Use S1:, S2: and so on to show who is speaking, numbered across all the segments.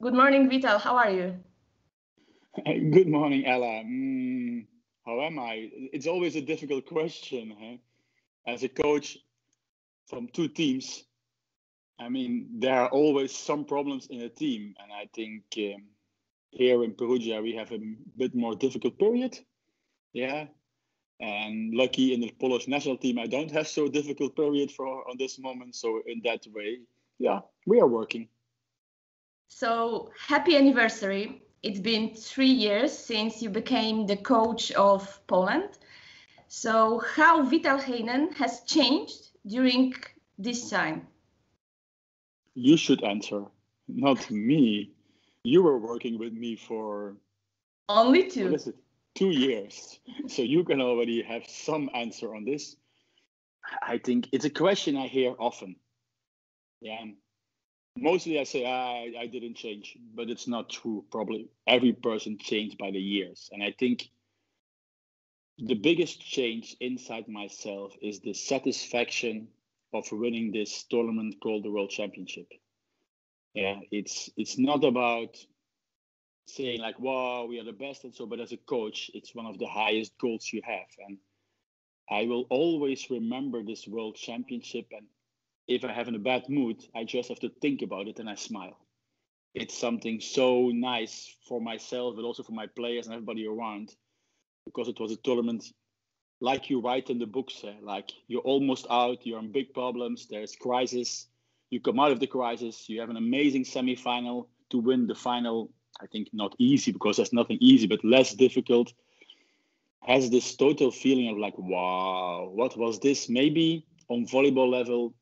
S1: Good morning, Vital. How are you?
S2: Good morning, Ella. How am I? It's always a difficult question. Huh? As a coach from two teams, I mean, there are always some problems in a team. And I think here in Perugia, we have a bit more difficult period. Yeah. And lucky in the Polish national team, I don't have so difficult period on this moment. So in that way, yeah, we are working.
S1: So happy anniversary. It's been 3 years since you became the coach of Poland. So how Vital Heynen has changed during this time?
S2: You should answer, not me. You were working with me for...
S1: Only 2.
S2: What is it? 2 years. So you can already have some answer on this. I think it's a question I hear often. Yeah. Mostly I say, I didn't change, but it's not true. Probably every person changed by the years. And I think the biggest change inside myself is the satisfaction of winning this tournament called the World Championship. Yeah, it's not about saying like, wow, we are the best and so, but as a coach, it's one of the highest goals you have. And I will always remember this World Championship. And if I have in a bad mood, I just have to think about it and I smile. It's something so nice for myself, but also for my players and everybody around, because it was a tournament like you write in the books, like you're almost out, you're in big problems, there's crisis, you come out of the crisis, you have an amazing semi-final to win the final. I think not easy because there's nothing easy, but less difficult. Has this total feeling of like, wow, what was this? Maybe on volleyball level,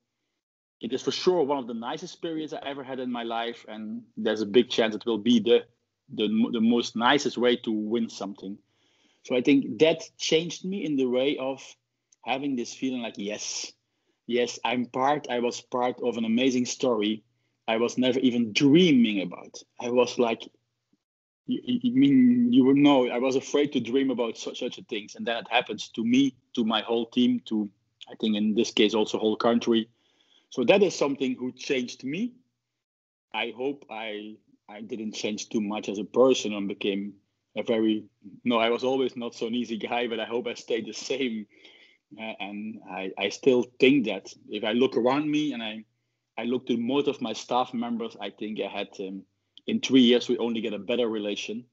S2: it is for sure one of the nicest periods I ever had in my life, and there's a big chance it will be the most nicest way to win something. So I think that changed me in the way of having this feeling like, yes, I was part of an amazing story I was never even dreaming about. I was like, you would know, I was afraid to dream about such a things. And then it happens to me, to my whole team, to, I think in this case, also whole country. So that is something who changed me. I hope I didn't change too much as a person and became I was always not so an easy guy, but I hope I stayed the same. And I still think that if I look around me and I look to most of my staff members, I think I had, in 3 years, we only get a better relation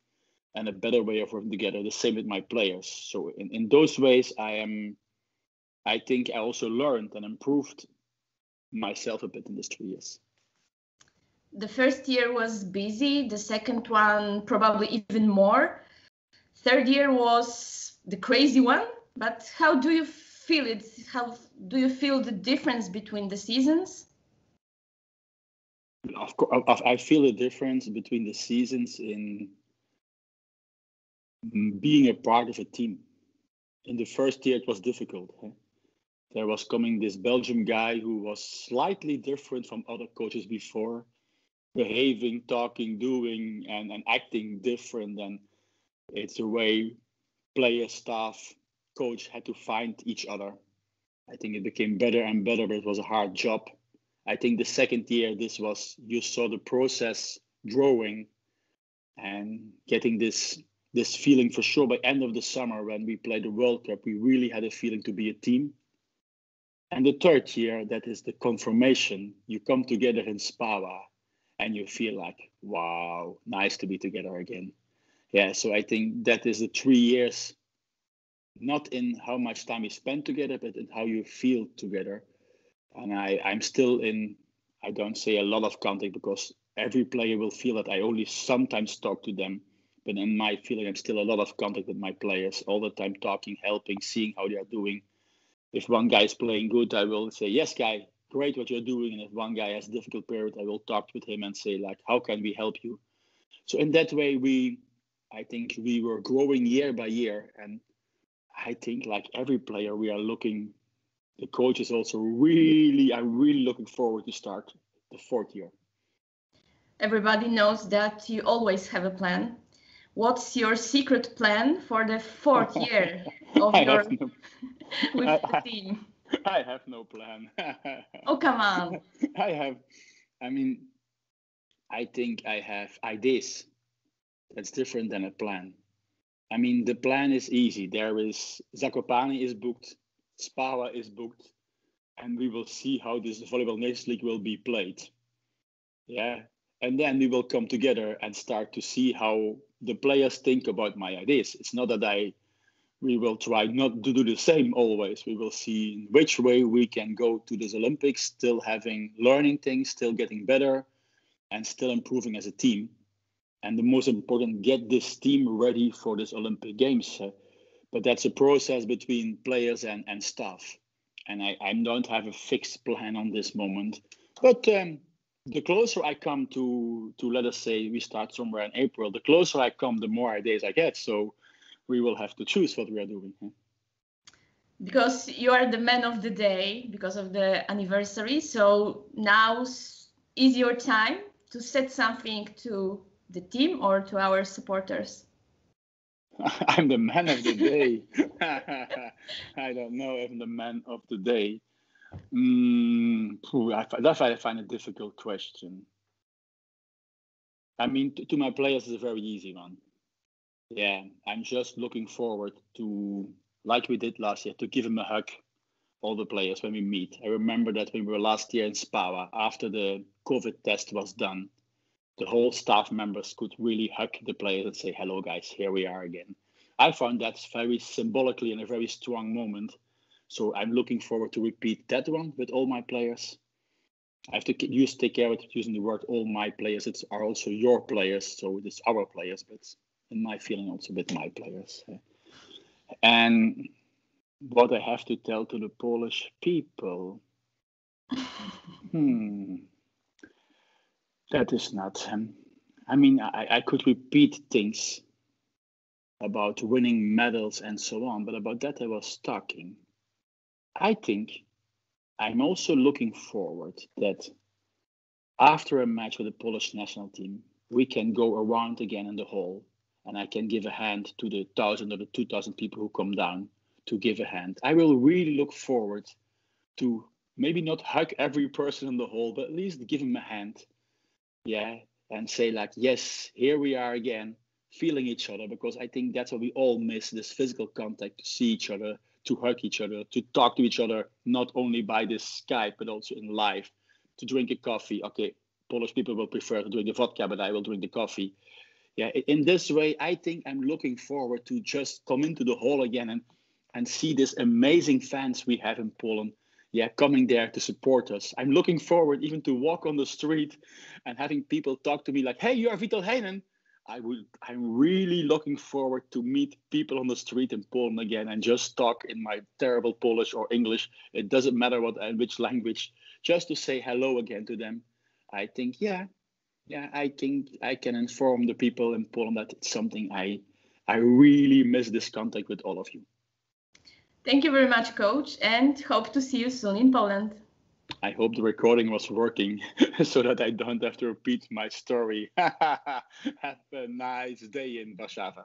S2: and a better way of working together. The same with my players. So in those ways, I think I also learned and improved myself a bit in these 3 years.
S1: The first year was busy, the second one probably even more. Third year was the crazy one, but how do you feel it? How do you feel the difference between the seasons?
S2: Of course, I feel the difference between the seasons in being a part of a team. In the first year, it was difficult. There was coming this Belgian guy who was slightly different from other coaches before, behaving, talking, doing, and acting different. And it's a way player, staff, coach had to find each other. I think it became better and better, but it was a hard job. I think the second year, you saw the process growing and getting this feeling for sure. By end of the summer, when we played the World Cup, we really had a feeling to be a team. And the third year, that is the confirmation. You come together in Spawa and you feel like, wow, nice to be together again. Yeah, so I think that is the 3 years, not in how much time you spend together, but in how you feel together. And I'm still in, I don't say a lot of contact because every player will feel that I only sometimes talk to them. But in my feeling, I'm still a lot of contact with my players, all the time talking, helping, seeing how they are doing. If one guy is playing good, I will say, yes, guy, great what you're doing. And if one guy has a difficult period, I will talk with him and say, like, how can we help you? So in that way, I think we were growing year by year. And I think like every player, we are looking, the coach is also I'm really looking forward to start the fourth year.
S1: Everybody knows that you always have a plan. What's your secret plan for the fourth year of with the team?
S2: I have no plan.
S1: Oh, come on.
S2: I I think I have ideas. That's different than a plan. I mean, the plan is easy. There is Zakopane is booked, Spawa is booked, and we will see how this Volleyball Nations League will be played. Yeah. And then we will come together and start to see how the players think about my ideas. It's not that we will try not to do the same always. We will see in which way we can go to this Olympics, still learning things, still getting better, and still improving as a team. And the most important, get this team ready for this Olympic Games. But that's a process between players and staff. And I don't have a fixed plan on this moment. But the closer I come to, let us say, we start somewhere in April, the closer I come, the more ideas I get. So we will have to choose what we are doing.
S1: Because you are the man of the day because of the anniversary. So now is your time to set something to the team or to our supporters?
S2: I'm the man of the day. I don't know if I'm the man of the day. That I find a difficult question. I mean, to my players, it's a very easy one. Yeah, I'm just looking forward to, like we did last year, to give them a hug, all the players, when we meet. I remember that when we were last year in Spawa, after the COVID test was done, the whole staff members could really hug the players and say, hello, guys, here we are again. I found that's very symbolically and a very strong moment. So I'm looking forward to repeat that one with all my players. I have to take care of using the word all my players. It's are also your players, so it's our players, but in my feeling also with my players. And what I have to tell to the Polish people, that is not. I mean, I could repeat things about winning medals and so on, but about that I was talking. I think I'm also looking forward that after a match with the Polish national team, we can go around again in the hall and I can give a hand to the 1,000 or the 2,000 people who come down to give a hand. I will really look forward to maybe not hug every person in the hall, but at least give them a hand. Yeah, and say like, yes, here we are again, feeling each other, because I think that's what we all miss, this physical contact, to see each other, to hug each other, to talk to each other, not only by this Skype, but also in live, to drink a coffee. Okay, Polish people will prefer to drink the vodka, but I will drink the coffee. Yeah, in this way, I think I'm looking forward to just come into the hall again and see this amazing fans we have in Poland. Yeah, coming there to support us. I'm looking forward even to walk on the street and having people talk to me like, hey, you are Vital Heynen. I'm really looking forward to meet people on the street in Poland again and just talk in my terrible Polish or English. It doesn't matter which language, just to say hello again to them. I think, I think I can inform the people in Poland that it's something I really miss, this contact with all of you.
S1: Thank you very much, Coach, and hope to see you soon in Poland.
S2: I hope the recording was working so that I don't have to repeat my story. Have a nice day in Warszawa.